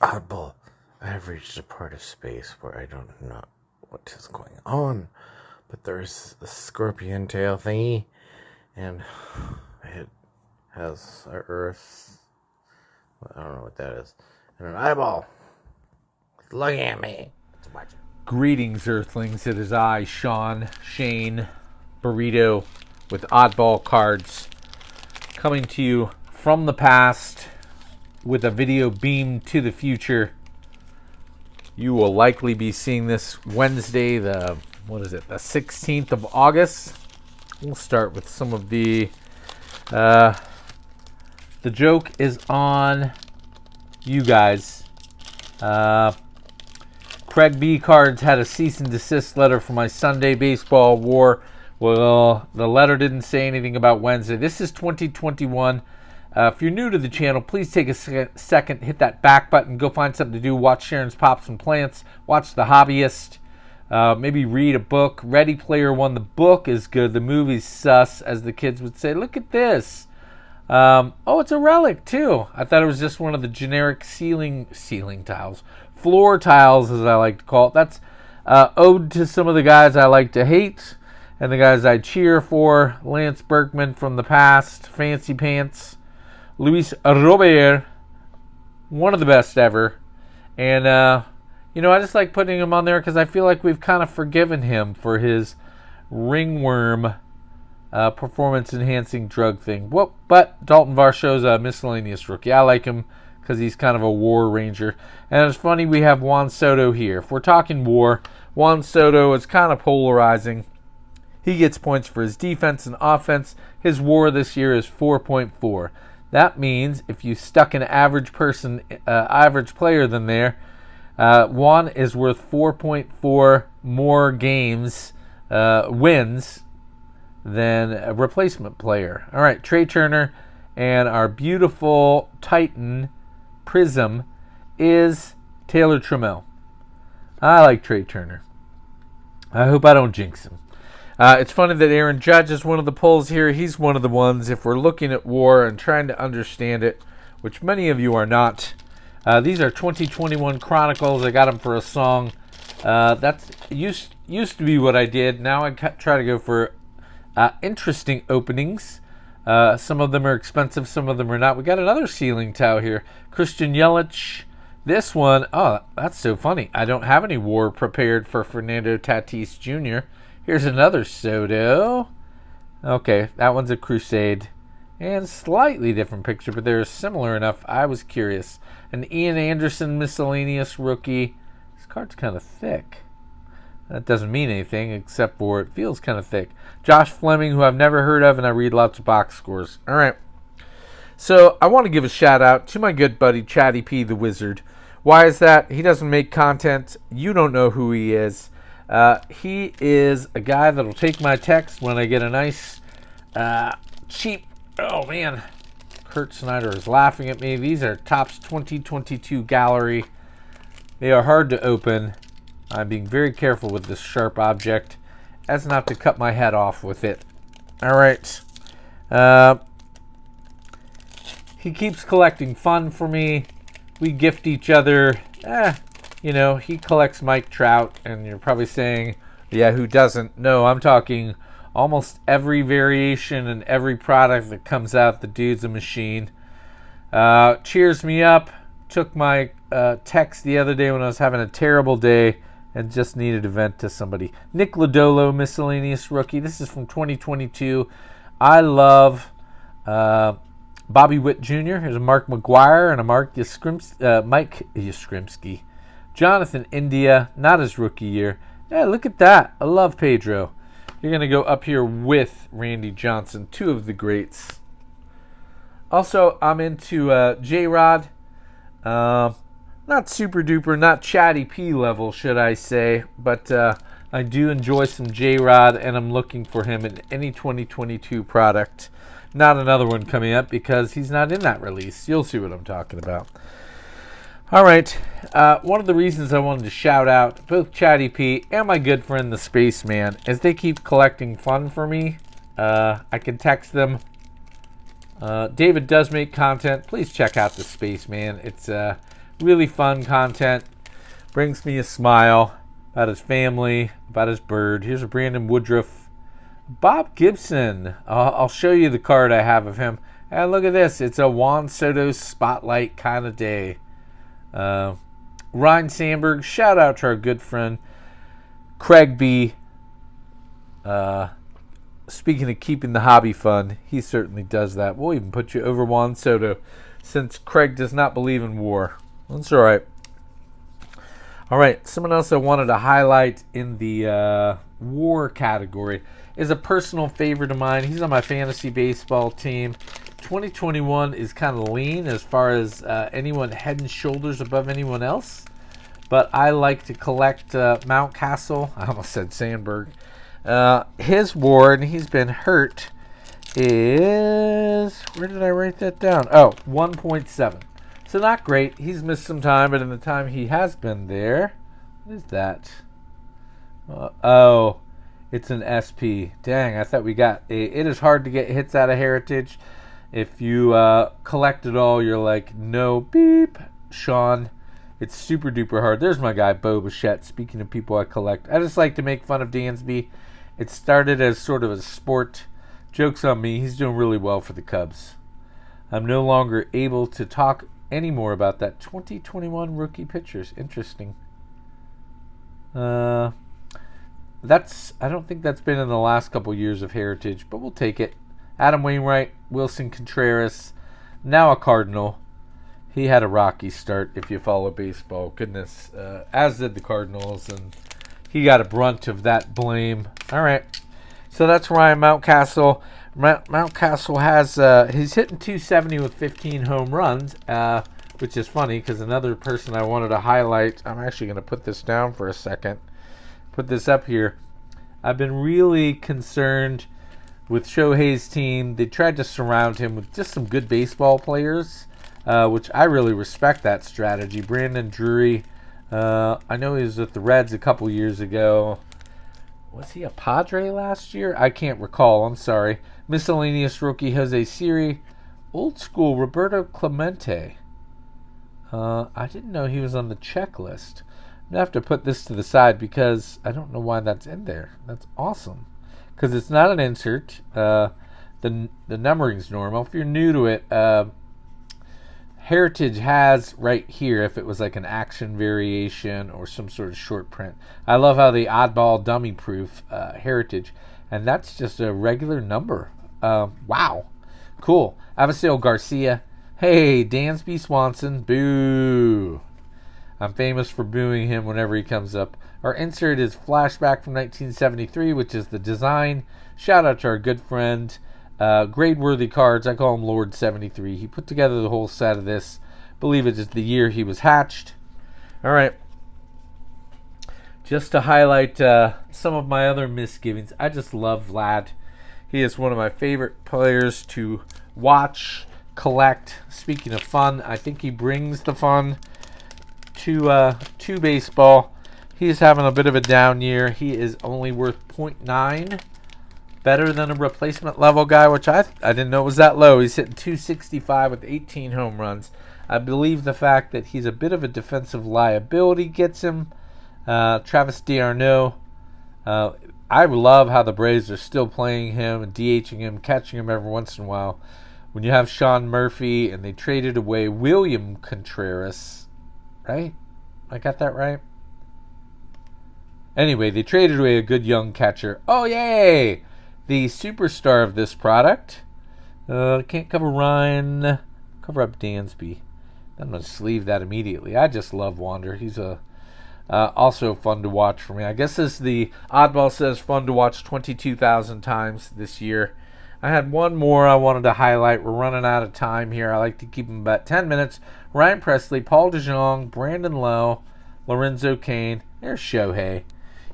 Oddball, I have reached a part of space where I don't know what is going on, but there's a scorpion tail thingy, and it has a Earth. I don't know what that is, and an eyeball. It's looking at me. It's watching. Greetings, Earthlings. It is I, Shane Burrito, with Oddball Cards, coming to you from the past with a video beamed to the future. You will likely be seeing this Wednesday, the 16th of August. We'll start with some of the joke is on you guys. Craig B. Cards had a cease and desist letter for my Sunday baseball war. Well, the letter didn't say anything about Wednesday. This is 2021. If you're new to the channel, please take a second, hit that back button, go find something to do, watch Sharon's Pops and Plants, watch The Hobbyist, maybe read a book. Ready Player One, the book is good, the movie's sus, as the kids would say. Look at this. Oh, it's a relic, too. I thought it was just one of the generic ceiling tiles. Floor tiles, as I like to call it. That's ode to some of the guys I like to hate and the guys I cheer for. Lance Berkman from the past, Fancy Pants, Luis Robert, one of the best ever. And, I just like putting him on there because I feel like we've kind of forgiven him for his ringworm performance-enhancing drug thing. Well, but Dalton Varsho's a miscellaneous rookie. I like him because he's kind of a war ranger. And it's funny we have Juan Soto here. If we're talking war, Juan Soto is kind of polarizing. He gets points for his defense and offense. His war this year is 4.4. That means if you stuck an average player than there, Juan is worth 4.4 more games, wins, than a replacement player. All right, Trey Turner and our beautiful Titan Prism is Taylor Trammell. I like Trey Turner. I hope I don't jinx him. It's funny that Aaron Judge is one of the polls here. He's one of the ones, if we're looking at war and trying to understand it, which many of you are not. These are 2021 Chronicles. I got them for a song. That's used to be what I did. Now I try to go for interesting openings. Some of them are expensive, some of them are not. We got another ceiling tile here. Christian Yelich. This one, oh, that's so funny. I don't have any war prepared for Fernando Tatis Jr. Here's another Soto. Okay, that one's a Crusade. And slightly different picture, but they're similar enough. I was curious. An Ian Anderson miscellaneous rookie. This card's kind of thick. That doesn't mean anything, except for it feels kind of thick. Josh Fleming, who I've never heard of, and I read lots of box scores. All right. So I want to give a shout out to my good buddy, Chatty P the Wizard. Why is that? He doesn't make content. You don't know who he is. He is a guy that'll take my text when I get a nice, cheap... Oh, man. Kurt Snyder is laughing at me. These are Topps 2022 Gallery. They are hard to open. I'm being very careful with this sharp object as not to cut my head off with it. All right. He keeps collecting fun for me. We gift each other. He collects Mike Trout, and you're probably saying, yeah, who doesn't? No, I'm talking almost every variation and every product that comes out. The dude's a machine. Cheers me up. Took my text the other day when I was having a terrible day and just needed a vent to somebody. Nick Lodolo, miscellaneous rookie. This is from 2022. I love Bobby Witt Jr. Here's a Mark McGuire and a Mike Yastrzemski. Jonathan India, not his rookie year. Yeah, look at that. I love Pedro. You're going to go up here with Randy Johnson, two of the greats. Also, I'm into J-Rod. Not super duper, not Chatty P level, should I say, but I do enjoy some J-Rod, and I'm looking for him in any 2022 product. Not another one coming up because he's not in that release. You'll see what I'm talking about. All right, one of the reasons I wanted to shout out both Chatty P and my good friend the Spaceman is they keep collecting fun for me. I can text them. David does make content. Please check out the Spaceman. It's Really fun content. Brings me a smile about his family, about his bird. Here's a Brandon Woodruff. Bob Gibson. I'll show you the card I have of him. And look at this. It's a Juan Soto spotlight kind of day. Ryan Sandberg. Shout out to our good friend Craig B. Speaking of keeping the hobby fun, he certainly does that. We'll even put you over Juan Soto since Craig does not believe in war. That's all right. All right, someone else I wanted to highlight in the war category is a personal favorite of mine. He's on my fantasy baseball team. 2021 is kind of lean as far as anyone head and shoulders above anyone else. But I like to collect Mountcastle. I almost said Sandberg. His WAR, and he's been hurt, is... Where did I write that down? Oh, 1.7. So not great. He's missed some time, but in the time he has been there... What is that? Oh, it's an SP. Dang, I thought we got... It is hard to get hits out of Heritage. If you collect it all, you're like, no, beep, Sean. It's super duper hard. There's my guy, Bo Bichette. Speaking of people I collect, I just like to make fun of Dansby. It started as sort of a sport. Joke's on me. He's doing really well for the Cubs. I'm no longer able to talk anymore about that 2021 rookie pitchers. Interesting. I don't think that's been in the last couple years of Heritage, but we'll take it. Adam Wainwright, Wilson Contreras, now a Cardinal. He had a rocky start if you follow baseball. Goodness. As did the Cardinals, and he got a brunt of that blame. All right. So that's Ryan Mountcastle. Mountcastle has, he's hitting 270 with 15 home runs, which is funny because another person I wanted to highlight, I'm actually going to put this down for a second, put this up here. I've been really concerned with Shohei's team. They tried to surround him with just some good baseball players, which I really respect that strategy. Brandon Drury, I know he was with the Reds a couple years ago. Was he a Padre last year? I can't recall. I'm sorry. Miscellaneous rookie Jose Siri. Old school Roberto Clemente. I didn't know he was on the checklist. I'm going to have to put this to the side because I don't know why that's in there. That's awesome. Because it's not an insert. The numbering's normal. If you're new to it, Heritage has right here, if it was like an action variation or some sort of short print. I love how the Oddball dummy proof Heritage, and that's just a regular number. Wow. Cool. Avisail Garcia. Hey, Dansby Swanson. Boo. I'm famous for booing him whenever he comes up. Our insert is Flashback from 1973, which is the design. Shout out to our good friend, grade-worthy cards. I call him Lord 73. He put together the whole set of this. Believe it is the year he was hatched. All right. Just to highlight some of my other misgivings, I just love Vlad. He is one of my favorite players to watch, collect. Speaking of fun, I think he brings the fun to baseball. He's having a bit of a down year. He is only worth 0.9. Better than a replacement level guy, which I didn't know was that low. He's hitting 265 with 18 home runs. I believe the fact that he's a bit of a defensive liability gets him. Travis d'Arnaud. I love how the Braves are still playing him and DHing him, catching him every once in a while. When you have Sean Murphy and they traded away William Contreras, right? I got that right? Anyway, they traded away a good young catcher. Oh, yay! The superstar of this product. Can't cover Ryan. Cover up Dansby. I'm going to sleeve that immediately. I just love Wander. He's also fun to watch for me. I guess as the Oddball says, fun to watch 22,000 times this year. I had one more I wanted to highlight. We're running out of time here. I like to keep them about 10 minutes. Ryan Presley, Paul DeJong, Brandon Lowe, Lorenzo Cain. There's Shohei.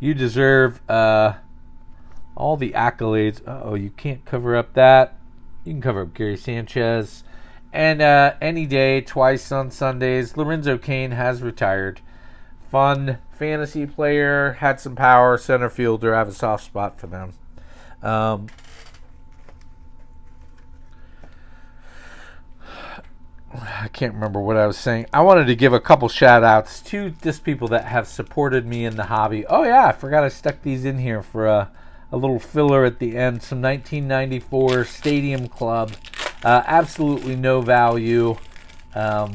You deserve all the accolades. Uh-oh, you can't cover up that. You can cover up Gary Sanchez. And any day, twice on Sundays, Lorenzo Cain has retired. Fun fantasy player, had some power, center fielder. I have a soft spot for them. I can't remember what I was saying. I wanted to give a couple shout outs to just people that have supported me in the hobby. Oh yeah, I forgot I stuck these in here for a little filler at the end. Some 1994 Stadium Club. Absolutely no value. But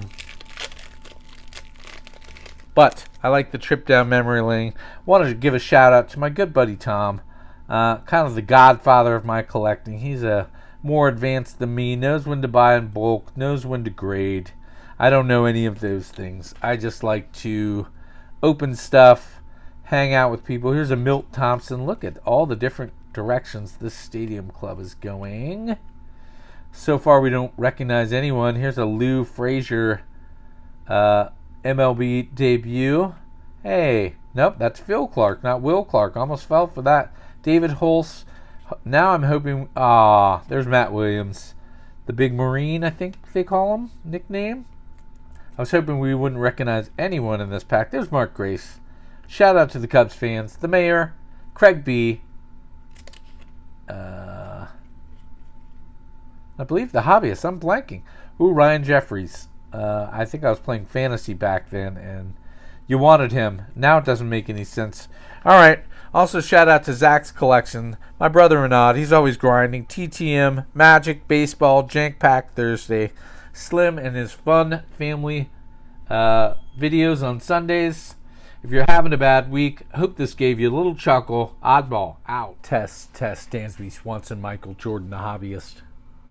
I like the trip down memory lane. Wanted to give a shout out to my good buddy Tom. Kind of the godfather of my collecting. He's more advanced than me, knows when to buy in bulk, knows when to grade. I don't know any of those things. I just like to open stuff, hang out with people. Here's a Milt Thompson. Look at all the different directions this Stadium Club is going. So far, we don't recognize anyone. Here's a Lou Frazier MLB debut. Hey, nope, that's Phil Clark, not Will Clark. Almost fell for that. David Holtz. Now I'm hoping... there's Matt Williams. The Big Marine, I think they call him. Nickname. I was hoping we wouldn't recognize anyone in this pack. There's Mark Grace. Shout out to the Cubs fans. The Mayor. Craig B. I believe the Hobbyist. I'm blanking. Ooh, Ryan Jeffries. I think I was playing fantasy back then, and you wanted him. Now it doesn't make any sense. All right. Also, shout out to Zach's collection. My brother-in-law, he's always grinding. TTM, Magic, Baseball, Jank Pack Thursday. Slim and his fun family videos on Sundays. If you're having a bad week, hope this gave you a little chuckle. Oddball, out. Test, Dansby, Swanson, Michael, Jordan, the Hobbyist.